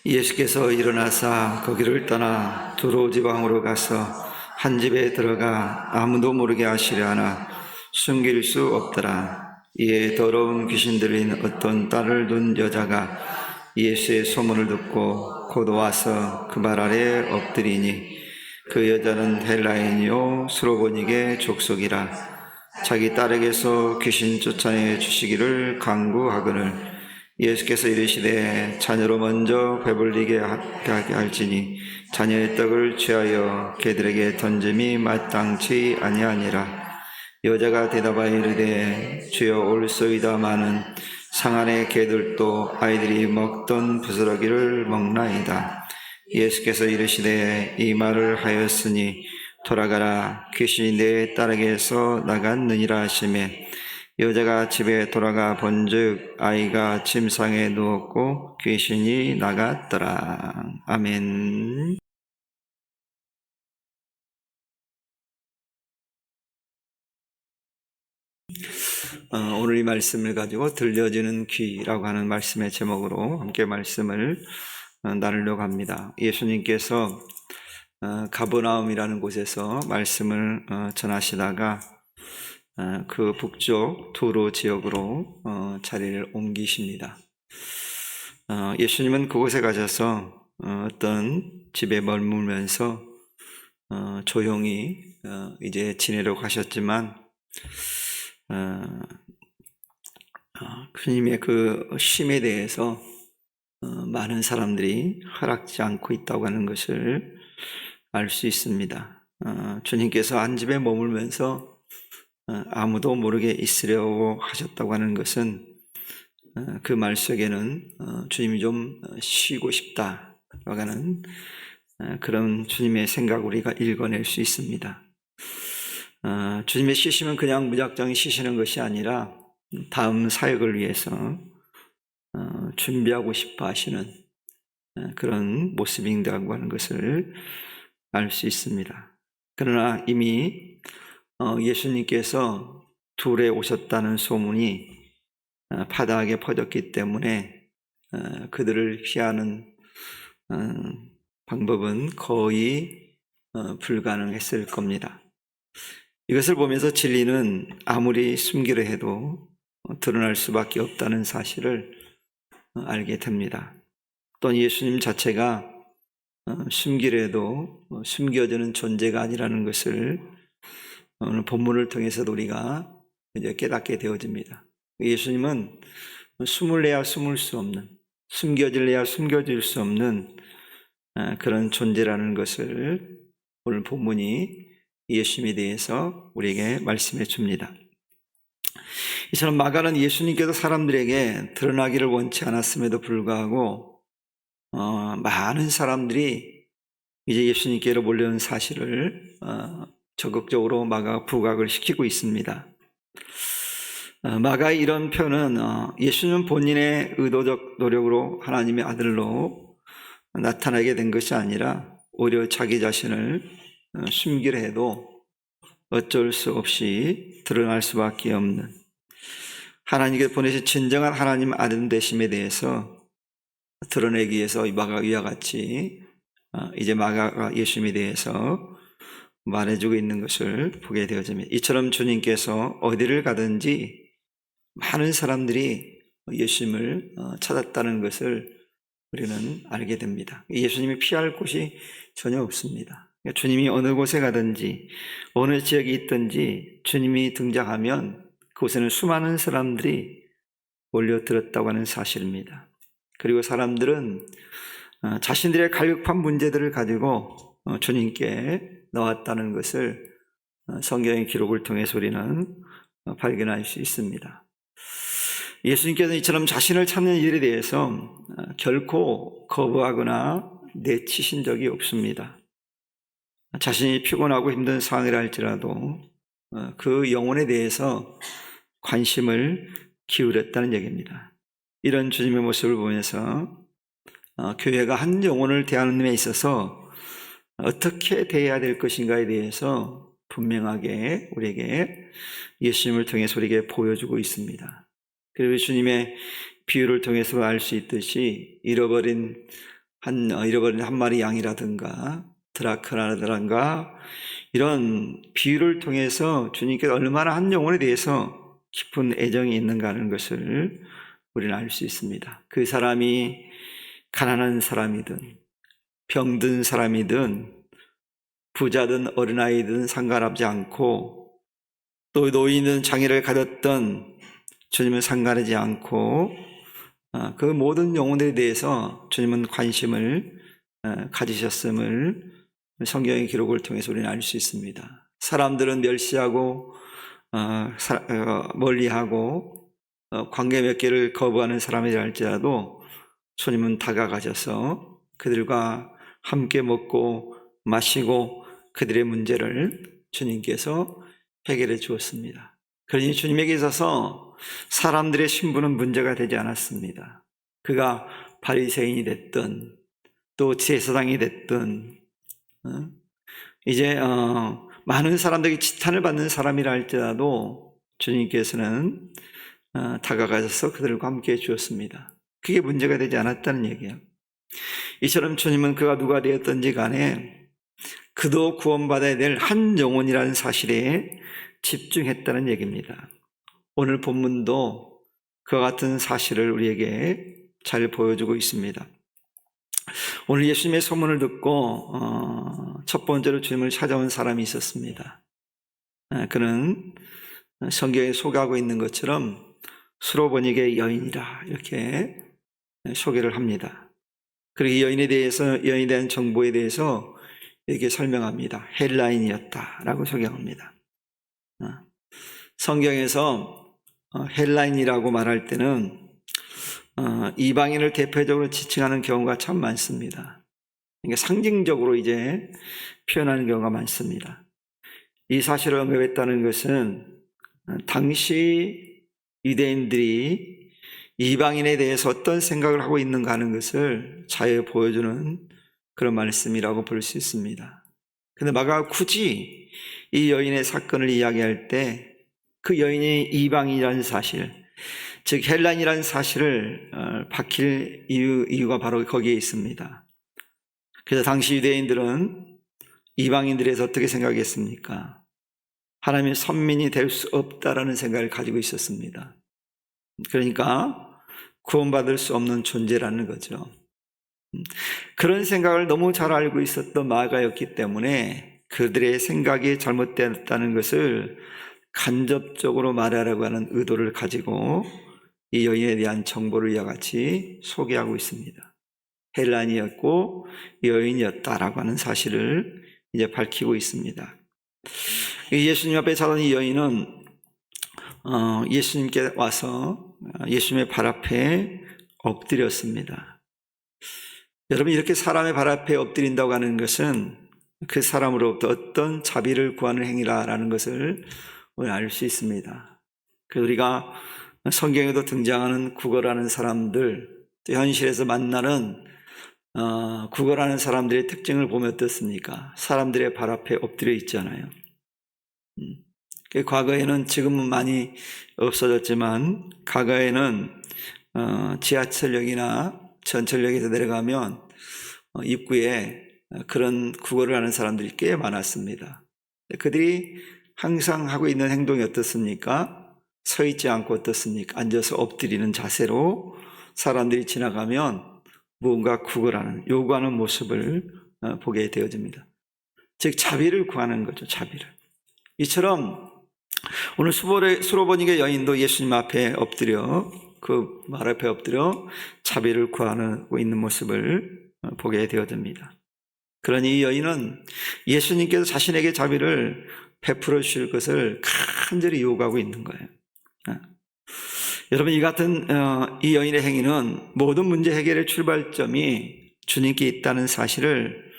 예수께서 일어나사 거기를 떠나 두로 지방으로 가서 한 집에 들어가 아무도 모르게 하시려 하나 숨길 수 없더라. 이에 더러운 귀신 들린 어떤 딸을 둔 여자가 예수의 소문을 듣고 곧 와서 그 발 아래 엎드리니, 그 여자는 헬라인이요 수로보닉의 족속이라. 자기 딸에게서 귀신 쫓아내 주시기를 간구하거늘 예수께서 이르시되 자녀로 먼저 배불리게 하게 할지니 자녀의 떡을 취하여 개들에게 던짐이 마땅치 아니하니라. 여자가 대답하여 이르되 주여 올소이다마는 상 안의 개들도 아이들이 먹던 부스러기를 먹나이다. 예수께서 이르시되 이 말을 하였으니 돌아가라, 귀신이 내 딸에게서 나갔느니라 하시매, 여자가 집에 돌아가 본즉 아이가 침상에 누웠고 귀신이 나갔더라. 아멘. 오늘 이 말씀을 가지고 들려지는 귀라고 하는 말씀의 제목으로 함께 말씀을 나누려고 합니다. 예수님께서 가버나움이라는 곳에서 말씀을 전하시다가 그 북쪽 두로 지역으로 자리를 옮기십니다. 예수님은 그곳에 가셔서 어떤 집에 머물면서 조용히 이제 지내려고 하셨지만 주님의 그 쉼에 대해서 많은 사람들이 허락지 않고 있다고 하는 것을 알 수 있습니다. 주님께서 한 집에 머물면서 아무도 모르게 있으려고 하셨다고 하는 것은 그 말 속에는 주님이 좀 쉬고 싶다라고 하는 그런 주님의 생각을 우리가 읽어낼 수 있습니다. 주님의 쉬심은 그냥 무작정 쉬시는 것이 아니라 다음 사역을 위해서 준비하고 싶어 하시는 그런 모습인다고 하는 것을 알 수 있습니다. 그러나 이미 예수님께서 둘에 오셨다는 소문이 파다하게 퍼졌기 때문에 그들을 피하는 방법은 거의 불가능했을 겁니다. 이것을 보면서 진리는 아무리 숨기려 해도 드러날 수밖에 없다는 사실을 알게 됩니다. 또 예수님 자체가 숨기려 해도 숨겨지는 존재가 아니라는 것을 오늘 본문을 통해서도 우리가 이제 깨닫게 되어집니다. 예수님은 숨을래야 숨을 수 없는, 숨겨질래야 숨겨질 수 없는 그런 존재라는 것을 오늘 본문이 예수님에 대해서 우리에게 말씀해 줍니다. 이처럼 마가는 예수님께서 사람들에게 드러나기를 원치 않았음에도 불구하고 많은 사람들이 이제 예수님께로 몰려온 사실을 적극적으로 마가가 부각을 시키고 있습니다. 마가의 이런 표현은 예수님은 본인의 의도적 노력으로 하나님의 아들로 나타나게 된 것이 아니라 오히려 자기 자신을 숨기려 해도 어쩔 수 없이 드러날 수밖에 없는 하나님께 보내신 진정한 하나님 아들 되심에 대해서 드러내기 위해서 마가가 이와 같이 이제 마가가 예수님에 대해서 말해주고 있는 것을 보게 되어집니다. 이처럼 주님께서 어디를 가든지 많은 사람들이 예수님을 찾았다는 것을 우리는 알게 됩니다. 예수님이 피할 곳이 전혀 없습니다. 주님이 어느 곳에 가든지 어느 지역에 있든지 주님이 등장하면 그곳에는 수많은 사람들이 몰려들었다고 하는 사실입니다. 그리고 사람들은 자신들의 갈급한 문제들을 가지고 주님께 나왔다는 것을 성경의 기록을 통해서 우리는 발견할 수 있습니다. 예수님께서는 이처럼 자신을 찾는 일에 대해서 결코 거부하거나 내치신 적이 없습니다. 자신이 피곤하고 힘든 상황이라 할지라도 그 영혼에 대해서 관심을 기울였다는 얘기입니다. 이런 주님의 모습을 보면서 교회가 한 영혼을 대하는 데 있어서 어떻게 대해야 될 것인가에 대해서 분명하게 우리에게 예수님을 통해서 우리에게 보여주고 있습니다. 그리고 주님의 비유를 통해서 알 수 있듯이 잃어버린 잃어버린 한 마리 양이라든가 드라크라라든가 이런 비유를 통해서 주님께서 얼마나 한 영혼에 대해서 깊은 애정이 있는가 하는 것을 우리는 알 수 있습니다. 그 사람이 가난한 사람이든 병든 사람이든 부자든 어린아이든 상관하지 않고 또 노인은 장애를 가졌던 주님은 상관하지 않고 그 모든 영혼들에 대해서 주님은 관심을 가지셨음을 성경의 기록을 통해서 우리는 알 수 있습니다. 사람들은 멸시하고 멀리하고 관계 맺기를 거부하는 사람이라 할지라도 주님은 다가가셔서 그들과 함께 먹고 마시고 그들의 문제를 주님께서 해결해 주었습니다. 그러니 주님에게 있어서 사람들의 신분은 문제가 되지 않았습니다. 그가 바리새인이 됐든 또 제사장이 됐든 이제 많은 사람들에게 지탄을 받는 사람이라 할지라도 주님께서는 다가가셔서 그들과 함께 해 주었습니다. 그게 문제가 되지 않았다는 얘기예요. 이처럼 주님은 그가 누가 되었든지 간에 그도 구원받아야 될 한 영혼이라는 사실에 집중했다는 얘기입니다. 오늘 본문도 그와 같은 사실을 우리에게 잘 보여주고 있습니다. 오늘 예수님의 소문을 듣고 첫 번째로 주님을 찾아온 사람이 있었습니다. 그는 성경에 소개하고 있는 것처럼 수로보니게 여인이라 이렇게 소개를 합니다. 그리고 이 여인에 대한 정보에 대해서 이렇게 설명합니다. 헬라인이었다라고 소개합니다. 성경에서 헬라인이라고 말할 때는 이방인을 대표적으로 지칭하는 경우가 참 많습니다. 그러니까 상징적으로 이제 표현하는 경우가 많습니다. 이 사실을 언급했다는 것은 당시 유대인들이 이방인에 대해서 어떤 생각을 하고 있는가 하는 것을 잘 보여주는 그런 말씀이라고 볼 수 있습니다. 그런데 마가가 굳이 이 여인의 사건을 이야기할 때 그 여인이 이방인이라는 사실, 즉 헬라인이라는 사실을 밝힐 이유가 바로 거기에 있습니다. 그래서 당시 유대인들은 이방인들에 대해서 어떻게 생각했습니까? 하나님의 선민이 될 수 없다라는 생각을 가지고 있었습니다. 그러니까 구원받을 수 없는 존재라는 거죠. 그런 생각을 너무 잘 알고 있었던 마가였기 때문에 그들의 생각이 잘못되었다는 것을 간접적으로 말하라고 하는 의도를 가지고 이 여인에 대한 정보를 이와 같이 소개하고 있습니다. 헬라인이었고 여인이었다라고 하는 사실을 이제 밝히고 있습니다. 예수님 앞에 서던 이 여인은 예수님께 와서 예수님의 발 앞에 엎드렸습니다. 여러분, 이렇게 사람의 발 앞에 엎드린다고 하는 것은 그 사람으로부터 어떤 자비를 구하는 행위라는 것을 우리는 알 수 있습니다. 우리가 성경에도 등장하는 구걸하는 사람들, 또 현실에서 만나는 구걸하는 사람들의 특징을 보면 어떻습니까? 사람들의 발 앞에 엎드려 있잖아요. 과거에는, 지금은 많이 없어졌지만 과거에는 지하철역이나 전철역에서 내려가면 입구에 그런 구걸을 하는 사람들이 꽤 많았습니다. 그들이 항상 하고 있는 행동이 어떻습니까? 서 있지 않고 어떻습니까? 앉아서 엎드리는 자세로 사람들이 지나가면 무언가 구걸하는, 요구하는 모습을 보게 되어집니다. 즉 자비를 구하는 거죠. 자비를. 이처럼 오늘 수로보니게 여인도 예수님 앞에 엎드려, 그 말 앞에 엎드려 자비를 구하고 있는 모습을 보게 되어집니다. 그러니 이 여인은 예수님께서 자신에게 자비를 베풀어 주실 것을 간절히 요구하고 있는 거예요. 여러분, 이 같은 이 여인의 행위는 모든 문제 해결의 출발점이 주님께 있다는 사실을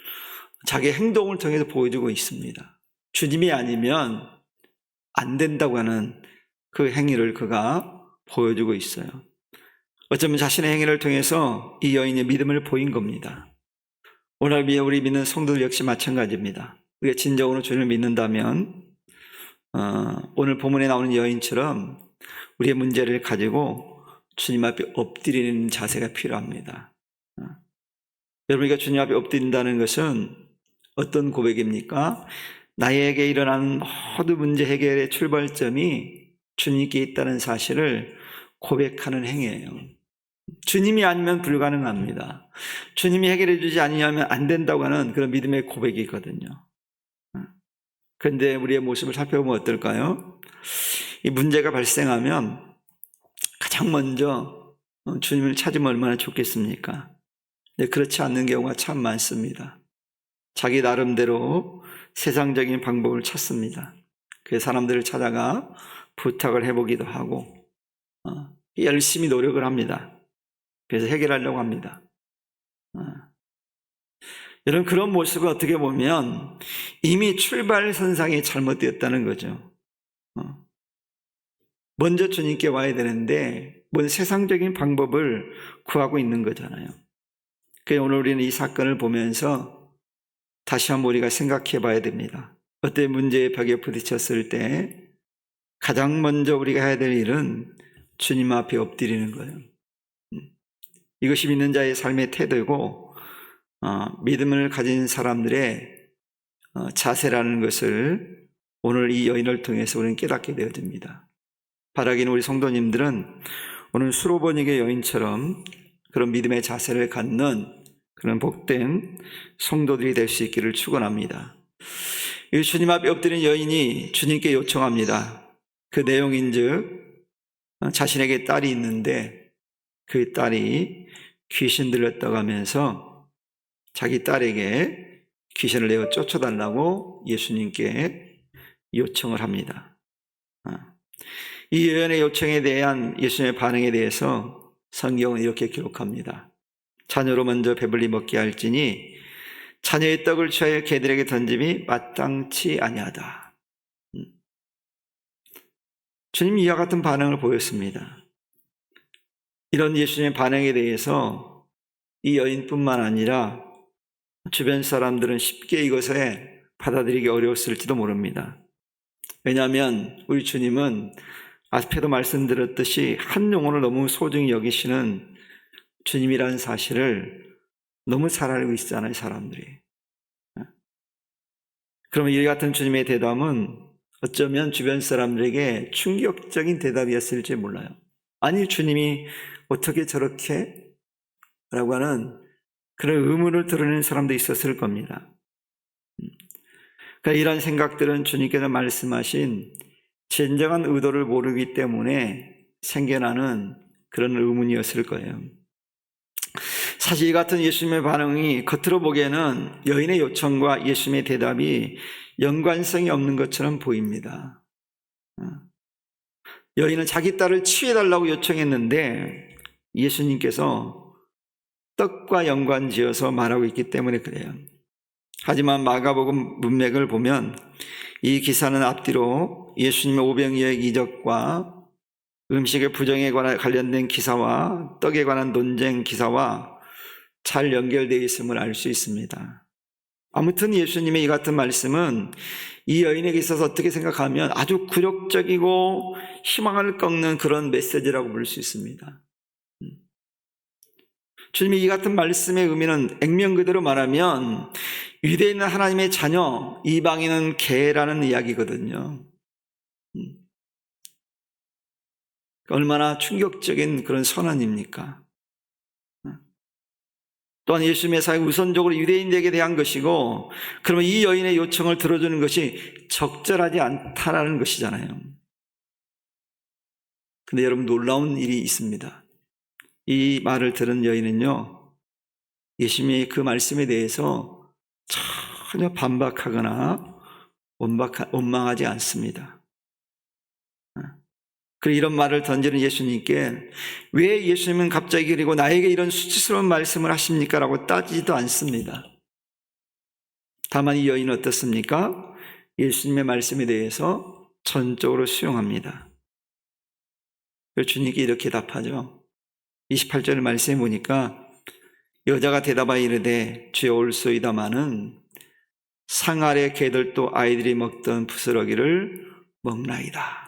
자기의 행동을 통해서 보여주고 있습니다. 주님이 아니면 안 된다고 하는 그 행위를 그가 보여주고 있어요. 어쩌면 자신의 행위를 통해서 이 여인의 믿음을 보인 겁니다. 오늘 우리 믿는 성도들 역시 마찬가지입니다. 우리가 진정으로 주님을 믿는다면 오늘 본문에 나오는 여인처럼 우리의 문제를 가지고 주님 앞에 엎드리는 자세가 필요합니다. 여러분이 주님 앞에 엎드린다는 것은 어떤 고백입니까? 나에게 일어난 모든 문제 해결의 출발점이 주님께 있다는 사실을 고백하는 행위예요. 주님이 아니면 불가능합니다. 주님이 해결해 주지 않으면 안 된다고 하는 그런 믿음의 고백이거든요. 그런데 우리의 모습을 살펴보면 어떨까요? 이 문제가 발생하면 가장 먼저 주님을 찾으면 얼마나 좋겠습니까? 근데 그렇지 않는 경우가 참 많습니다. 자기 나름대로 세상적인 방법을 찾습니다. 그 사람들을 찾아가 부탁을 해보기도 하고 열심히 노력을 합니다. 그래서 해결하려고 합니다. 여러분, 그런 모습은 어떻게 보면 이미 출발선상이 잘못되었다는 거죠. 먼저 주님께 와야 되는데 뭔 세상적인 방법을 구하고 있는 거잖아요. 그래서 오늘 우리는 이 사건을 보면서 다시 한번 우리가 생각해 봐야 됩니다. 어떤 문제의 벽에 부딪혔을 때 가장 먼저 우리가 해야 될 일은 주님 앞에 엎드리는 거예요. 이것이 믿는 자의 삶의 태도고 믿음을 가진 사람들의 자세라는 것을 오늘 이 여인을 통해서 우리는 깨닫게 되어집니다. 바라기는 우리 성도님들은 오늘 수로보니게 여인처럼 그런 믿음의 자세를 갖는 그런 복된 성도들이 될 수 있기를 축원합니다. 이 주님 앞에 엎드린 여인이 주님께 요청합니다. 그 내용인즉 자신에게 딸이 있는데 그 딸이 귀신 들렸다고 하면서 자기 딸에게 귀신을 내어 쫓아달라고 예수님께 요청을 합니다. 이 여인의 요청에 대한 예수님의 반응에 대해서 성경은 이렇게 기록합니다. 자녀로 먼저 배불리 먹게 할지니 자녀의 떡을 취하여 개들에게 던짐이 마땅치 아니하다. 주님이 이와 같은 반응을 보였습니다. 이런 예수님의 반응에 대해서 이 여인뿐만 아니라 주변 사람들은 쉽게 이것에 받아들이기 어려웠을지도 모릅니다. 왜냐하면 우리 주님은 앞에도 말씀드렸듯이 한 영혼을 너무 소중히 여기시는 주님이라는 사실을 너무 잘 알고 있잖아요, 사람들이. 그러면 이 같은 주님의 대답은 어쩌면 주변 사람들에게 충격적인 대답이었을지 몰라요. 아니, 주님이 어떻게 저렇게? 라고 하는 그런 의문을 드러내는 사람도 있었을 겁니다. 그러니까 이런 생각들은 주님께서 말씀하신 진정한 의도를 모르기 때문에 생겨나는 그런 의문이었을 거예요. 사실 이 같은 예수님의 반응이 겉으로 보기에는 여인의 요청과 예수님의 대답이 연관성이 없는 것처럼 보입니다. 여인은 자기 딸을 치유해달라고 요청했는데 예수님께서 떡과 연관지어서 말하고 있기 때문에 그래요. 하지만 마가복음 문맥을 보면 이 기사는 앞뒤로 예수님의 오병이어의 이적과 음식의 부정에 관련된 기사와 떡에 관한 논쟁 기사와 잘 연결되어 있음을 알 수 있습니다. 아무튼 예수님의 이 같은 말씀은 이 여인에게 있어서 어떻게 생각하면 아주 굴욕적이고 희망을 꺾는 그런 메시지라고 볼 수 있습니다. 주님이 이 같은 말씀의 의미는 액면 그대로 말하면 유대에 있는 하나님의 자녀, 이방인은 개라는 이야기거든요. 얼마나 충격적인 그런 선언입니까? 또한 예수님의 사역은 우선적으로 유대인들에게 대한 것이고, 그러면 이 여인의 요청을 들어주는 것이 적절하지 않다라는 것이잖아요. 근데 여러분, 놀라운 일이 있습니다. 이 말을 들은 여인은요, 예수님의 그 말씀에 대해서 전혀 반박하거나 원망하지 않습니다. 그리고 이런 말을 던지는 예수님께 왜 예수님은 갑자기 그리고 나에게 이런 수치스러운 말씀을 하십니까? 라고 따지지도 않습니다. 다만 이 여인은 어떻습니까? 예수님의 말씀에 대해서 전적으로 수용합니다. 주님께 이렇게 답하죠. 28절 말씀에 보니까 여자가 대답하여 이르되 주여 올소이다마는 상 아래 개들도 아이들이 먹던 부스러기를 먹나이다.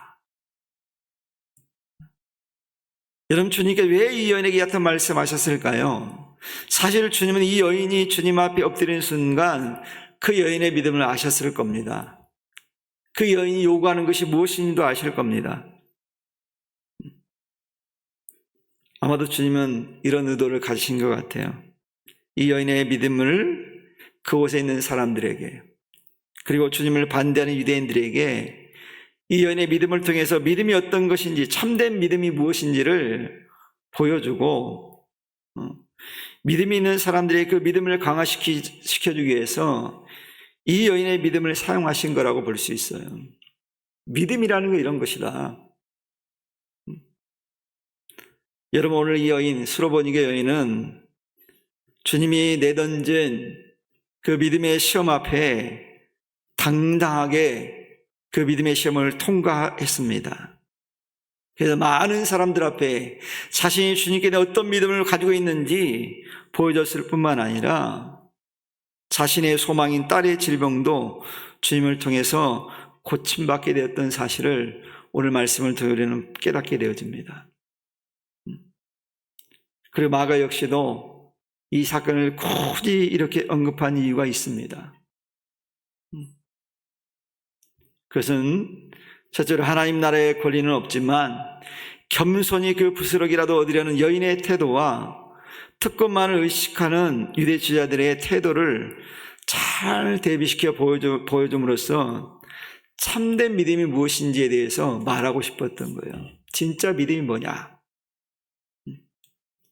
여러분, 주님께 왜 이 여인에게 같은 말씀하셨을까요? 사실 주님은 이 여인이 주님 앞에 엎드리는 순간 그 여인의 믿음을 아셨을 겁니다. 그 여인이 요구하는 것이 무엇인지도 아실 겁니다. 아마도 주님은 이런 의도를 가지신 것 같아요. 이 여인의 믿음을 그곳에 있는 사람들에게, 그리고 주님을 반대하는 유대인들에게 이 여인의 믿음을 통해서 믿음이 어떤 것인지, 참된 믿음이 무엇인지를 보여주고, 믿음이 있는 사람들의 그 믿음을 강화시켜주기 위해서 이 여인의 믿음을 사용하신 거라고 볼 수 있어요. 믿음이라는 건 이런 것이다. 여러분, 오늘 이 여인, 수로보니게 여인은 주님이 내던진 그 믿음의 시험 앞에 당당하게 그 믿음의 시험을 통과했습니다. 그래서 많은 사람들 앞에 자신이 주님께 어떤 믿음을 가지고 있는지 보여줬을 뿐만 아니라 자신의 소망인 딸의 질병도 주님을 통해서 고침받게 되었던 사실을 오늘 말씀을 통해 우리는 깨닫게 되어집니다. 그리고 마가 역시도 이 사건을 굳이 이렇게 언급한 이유가 있습니다. 그것은 첫째로 하나님 나라의 권리는 없지만 겸손히 그 부스러기라도 얻으려는 여인의 태도와 특권만을 의식하는 유대 지도자들의 태도를 잘 대비시켜 보여줌으로써 참된 믿음이 무엇인지에 대해서 말하고 싶었던 거예요. 진짜 믿음이 뭐냐?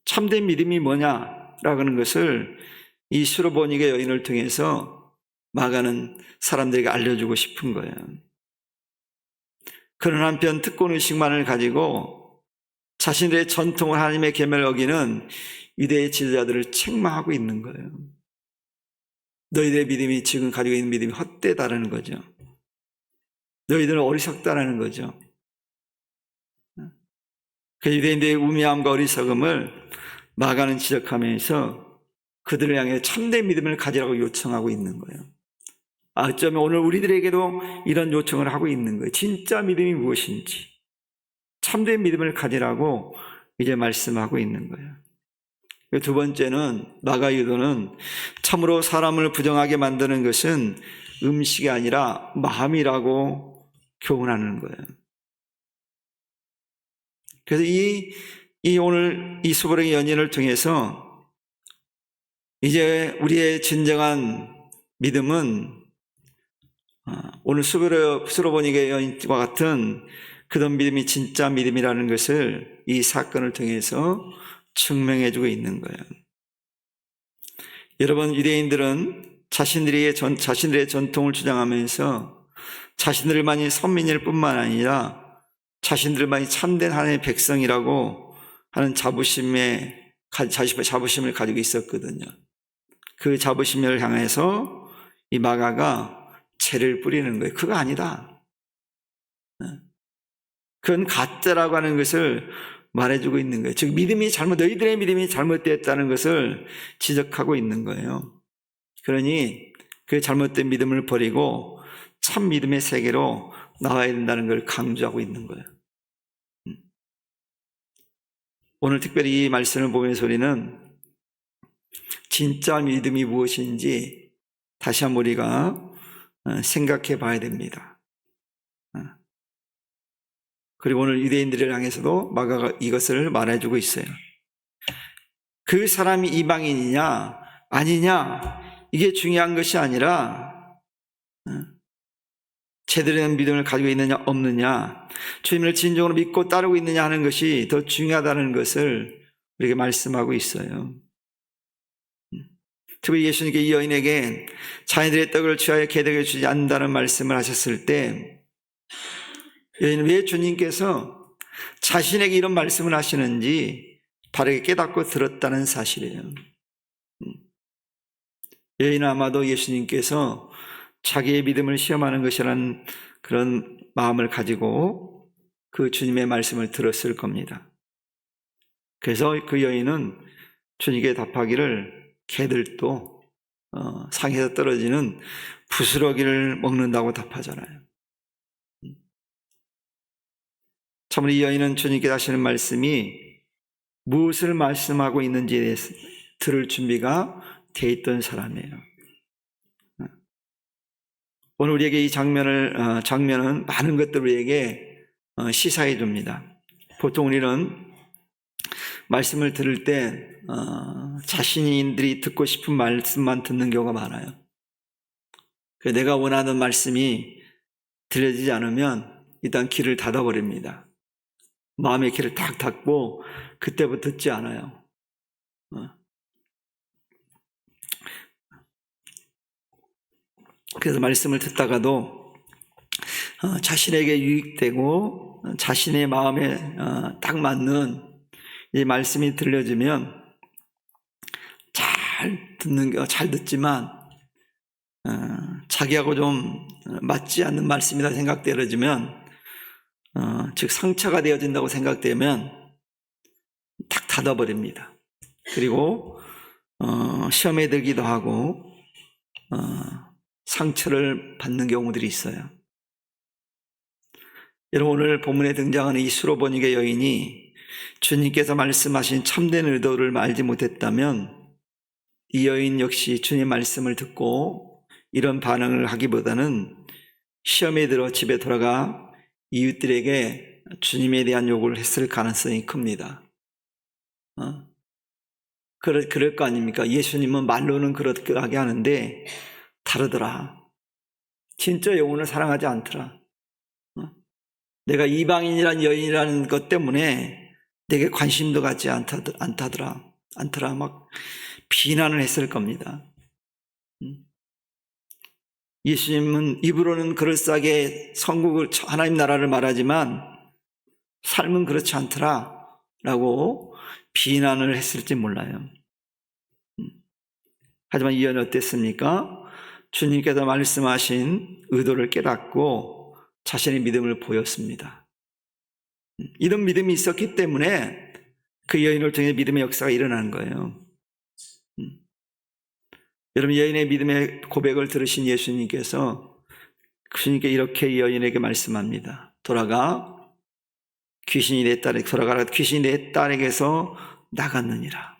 참된 믿음이 뭐냐라고 하는 것을 이 수로보니게 여인을 통해서 마가는 사람들에게 알려주고 싶은 거예요. 그런 한편 특권의식만을 가지고 자신들의 전통을 하나님의 계명을 어기는 유대의 지도자들을 책망하고 있는 거예요. 너희들의 믿음이 지금 가지고 있는 믿음이 헛되다라는 거죠. 너희들은 어리석다라는 거죠. 그 유대인들의 우매함과 어리석음을 마가는 지적하면서 그들을 향해 참된 믿음을 가지라고 요청하고 있는 거예요. 어쩌면 오늘 우리들에게도 이런 요청을 하고 있는 거예요. 진짜 믿음이 무엇인지, 참된 믿음을 가지라고 이제 말씀하고 있는 거예요. 두 번째는, 마가 유도는 참으로 사람을 부정하게 만드는 것은 음식이 아니라 마음이라고 교훈하는 거예요. 그래서 오늘 이 수보령의 연인을 통해서 이제 우리의 진정한 믿음은 오늘 수로보니게 여인과 같은 그런 믿음이 진짜 믿음이라는 것을 이 사건을 통해서 증명해주고 있는 거예요. 여러분, 유대인들은 자신들의 전통을 주장하면서 자신들만이 선민일 뿐만 아니라 자신들만이 참된 하나님의 백성이라고 하는 자부심을 가지고 있었거든요. 그 자부심을 향해서 이 마가가 채를 뿌리는 거예요. 그거 아니다. 그건 가짜라고 하는 것을 말해주고 있는 거예요. 즉 너희들의 믿음이 잘못되었다는 것을 지적하고 있는 거예요. 그러니 그 잘못된 믿음을 버리고 참 믿음의 세계로 나와야 된다는 걸 강조하고 있는 거예요. 오늘 특별히 이 말씀을 보면서 우리는 진짜 믿음이 무엇인지 다시 한번 우리가 생각해 봐야 됩니다. 그리고 오늘 유대인들을 향해서도 마가가 이것을 말해주고 있어요. 그 사람이 이방인이냐 아니냐 이게 중요한 것이 아니라 제대로 된 믿음을 가지고 있느냐 없느냐, 주님을 진정으로 믿고 따르고 있느냐 하는 것이 더 중요하다는 것을 우리에게 말씀하고 있어요. 특히 예수님께 이 여인에게 자녀들의 떡을 취하여 개덕해 주지 않는다는 말씀을 하셨을 때 여인은 왜 주님께서 자신에게 이런 말씀을 하시는지 바르게 깨닫고 들었다는 사실이에요. 여인은 아마도 예수님께서 자기의 믿음을 시험하는 것이라는 그런 마음을 가지고 그 주님의 말씀을 들었을 겁니다. 그래서 그 여인은 주님께 답하기를 개들도 상에서 떨어지는 부스러기를 먹는다고 답하잖아요. 참으로 이 여인은 주님께 하시는 말씀이 무엇을 말씀하고 있는지에 대해서 들을 준비가 돼 있던 사람이에요. 오늘 우리에게 이 장면은 많은 것들을 우리에게 시사해 줍니다. 보통 우리는 말씀을 들을 때 자신들이 듣고 싶은 말씀만 듣는 경우가 많아요. 내가 원하는 말씀이 들려지지 않으면 일단 귀를 닫아버립니다. 마음의 귀를 탁 닫고 그때부터 듣지 않아요. 그래서 말씀을 듣다가도 자신에게 유익되고 자신의 마음에 딱 맞는 이 말씀이 들려지면 잘 듣지만 자기하고 좀 맞지 않는 말씀이라 생각되어지면 즉 상처가 되어진다고 생각되면 탁 닫아버립니다. 그리고 시험에 들기도 하고 상처를 받는 경우들이 있어요. 여러분, 오늘 본문에 등장하는 이 수로보니게 여인이 주님께서 말씀하신 참된 의도를 알지 못했다면 이 여인 역시 주님 말씀을 듣고 이런 반응을 하기보다는 시험에 들어 집에 돌아가 이웃들에게 주님에 대한 요구를 했을 가능성이 큽니다. 그럴 거 아닙니까? 예수님은 말로는 그렇게 하는데 다르더라. 진짜 영혼을 사랑하지 않더라. 내가 이방인이란 여인이라는 것 때문에 내게 관심도 갖지 않더라. 막 비난을 했을 겁니다. 예수님은 입으로는 그럴싸하게 천국을, 하나님 나라를 말하지만 삶은 그렇지 않더라 라고 비난을 했을지 몰라요. 하지만 이 여인은 어땠습니까? 주님께서 말씀하신 의도를 깨닫고 자신의 믿음을 보였습니다. 이런 믿음이 있었기 때문에 그 여인을 통해 믿음의 역사가 일어난 거예요. 여러분, 여인의 믿음의 고백을 들으신 예수님께서 주님께 이렇게 이 여인에게 말씀합니다. 돌아가라. 귀신이 내 딸에게서 나갔느니라.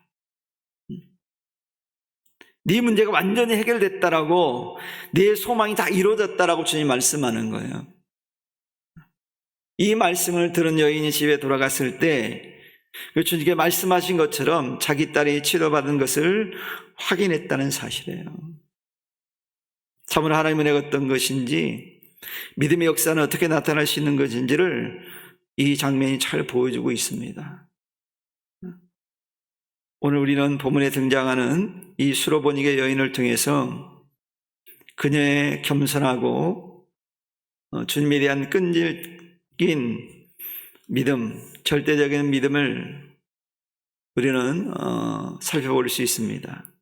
네 문제가 완전히 해결됐다라고, 네 소망이 다 이루어졌다라고 주님 말씀하는 거예요. 이 말씀을 들은 여인이 집에 돌아갔을 때 주님께 말씀하신 것처럼 자기 딸이 치료받은 것을 확인했다는 사실이에요. 참으로 하나님의 은혜가 어떤 것인지, 믿음의 역사는 어떻게 나타날 수 있는 것인지를 이 장면이 잘 보여주고 있습니다. 오늘 우리는 본문에 등장하는 이 수로보니게 여인을 통해서 그녀의 겸손하고 주님에 대한 끈질긴 믿음, 절대적인 믿음을 우리는 살펴볼 수 있습니다.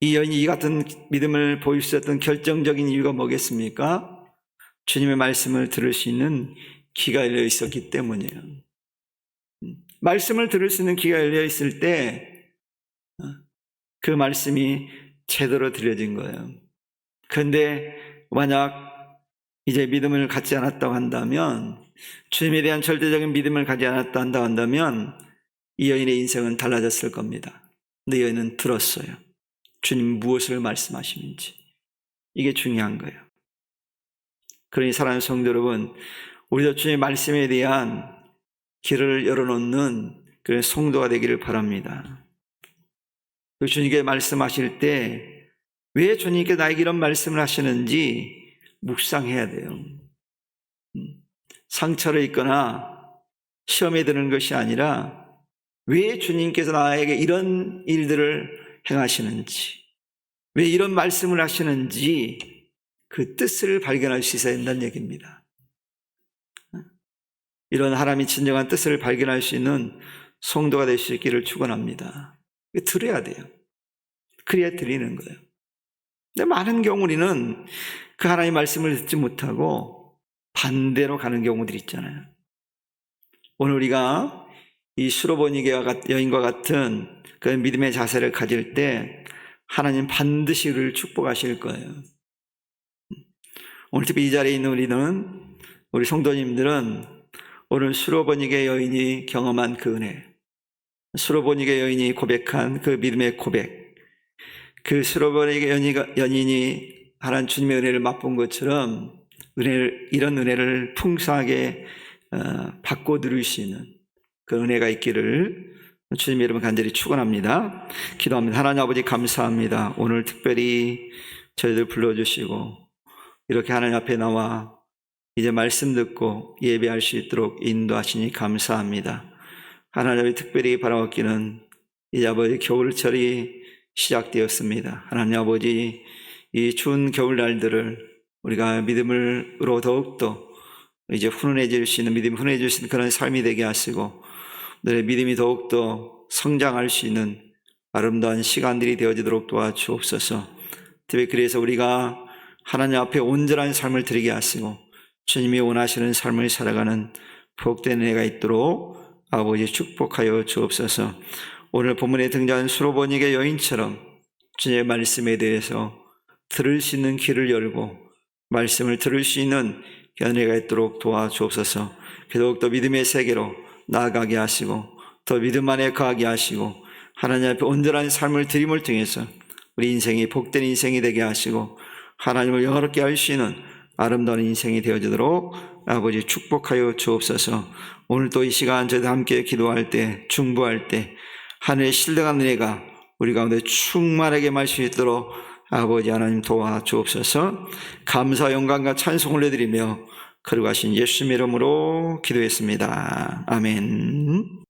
이 여인이 이 같은 믿음을 보일 수 있었던 결정적인 이유가 뭐겠습니까? 주님의 말씀을 들을 수 있는 귀가 열려 있었기 때문이에요. 말씀을 들을 수 있는 귀가 열려 있을 때 그 말씀이 제대로 들려진 거예요. 그런데 만약 이제 믿음을 갖지 않았다고 한다면, 주님에 대한 절대적인 믿음을 가지 않았다 한다면 이 여인의 인생은 달라졌을 겁니다. 근데 여인은 들었어요. 주님 무엇을 말씀하시는지. 이게 중요한 거예요. 그러니 사랑하는 성도 여러분, 우리도 주님의 말씀에 대한 길을 열어놓는 그런 성도가 되기를 바랍니다. 주님께 말씀하실 때 왜 주님께 나에게 이런 말씀을 하시는지 묵상해야 돼요. 상처를 입거나 시험에 드는 것이 아니라 왜 주님께서 나에게 이런 일들을 행하시는지, 왜 이런 말씀을 하시는지 그 뜻을 발견할 수 있어야 된다는 얘기입니다. 이런 하나님의 진정한 뜻을 발견할 수 있는 성도가 될 수 있기를 축원합니다. 들어야 돼요. 그래야 들리는 거예요. 근데 많은 경우 우리는 그 하나님의 말씀을 듣지 못하고 반대로 가는 경우들이 있잖아요. 오늘 우리가 이 수로보니게 여인과 같은 그 믿음의 자세를 가질 때 하나님 반드시 우리를 축복하실 거예요. 오늘 특히 이 자리에 있는 우리 성도님들은 오늘 수로보니게 여인이 경험한 그 은혜, 수로보니게 여인이 고백한 그 믿음의 고백, 그 수로보니게 연인이 하나님 주님의 은혜를 맛본 것처럼 이런 은혜를 풍성하게 받고 누릴 수 있는 그 은혜가 있기를 주님의 이름을 간절히 축원합니다. 기도합니다. 하나님 아버지 감사합니다. 오늘 특별히 저희들 불러주시고 이렇게 하나님 앞에 나와 이제 말씀 듣고 예배할 수 있도록 인도하시니 감사합니다. 하나님 특별히 바라옵기는 이제 아버지 겨울철이 시작되었습니다. 하나님 아버지 이 추운 겨울날들을 우리가 믿음으로 더욱더 이제 훈훈해질 수 있는 믿음이 훈훈해질 수 있는 그런 삶이 되게 하시고 너의 믿음이 더욱더 성장할 수 있는 아름다운 시간들이 되어지도록 도와주옵소서. 특히 그래서 우리가 하나님 앞에 온전한 삶을 드리게 하시고 주님이 원하시는 삶을 살아가는 복된 은혜가 있도록 아버지 축복하여 주옵소서. 오늘 본문에 등장한 수로보니게 여인처럼 주님의 말씀에 대해서 들을 수 있는 귀를 열고 말씀을 들을 수 있는 은혜가 있도록 도와주옵소서. 더욱더 믿음의 세계로 나아가게 하시고 더 믿음 안에 거하게 하시고 하나님 앞에 온전한 삶을 드림을 통해서 우리 인생이 복된 인생이 되게 하시고 하나님을 영화롭게 할 수 있는 아름다운 인생이 되어지도록 아버지 축복하여 주옵소서. 오늘 또 이 시간 저희들 함께 기도할 때 중보할 때 하늘의 신령한 은혜가 우리 가운데 충만하게 말 수 있도록 아버지 하나님 도와주옵소서. 감사 영광과 찬송을 올려드리며 거룩하신 예수님의 이름으로 기도했습니다. 아멘.